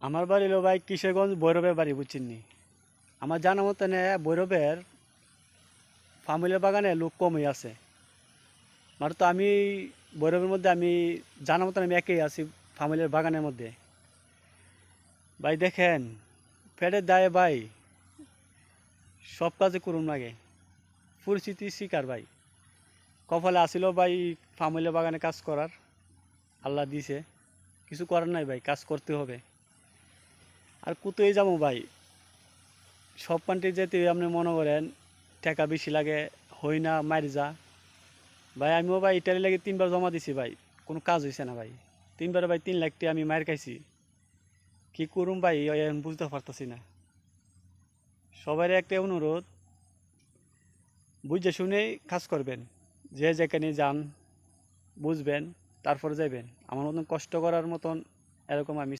আমার বাড়ি হলো ভাই কিশোরগঞ্জ ভৈরবের বাড়ি বুঝছেননি। আমার জানা মতো ভৈরবের ফার্মিলের বাগানে লোক কমই আছে। মানে তো আমি ভৈরবের মধ্যে আমি জানা মতন আমি একেই আছি ফার্মিলের বাগানের মধ্যে। ভাই দেখেন, পেটের দায়ে ভাই সব কাজে করুন লাগে, পরিস্থিতি শিকার ভাই। কপালে আসিল ভাই ফার্মিলের বাগানে কাজ করার, আল্লাহ দিছে, কিছু করার নাই ভাই, কাজ করতে হবে। আর কোথায় যাবো ভাই, সব কান্ট্রি যেতে আপনি মনে করেন টাকা বেশি লাগে, হই না মার যা। ভাই আমিও ভাই ইটালি লাগে 3বার জমা দিছি ভাই, কোনো কাজ হয়েছে না ভাই। 3বারে ভাই 3 লাখ টাকা আমি মার খাইছি। কি করুম ভাই এখন বুঝতে পারতাছি না। সবারই একটা অনুরোধ, বুঝে শুনে কাজ করবেন। যে যেখানে যান বুঝবেন, তারপরে যাবেন। আমার মতন কষ্ট করার মতন এরকম আমি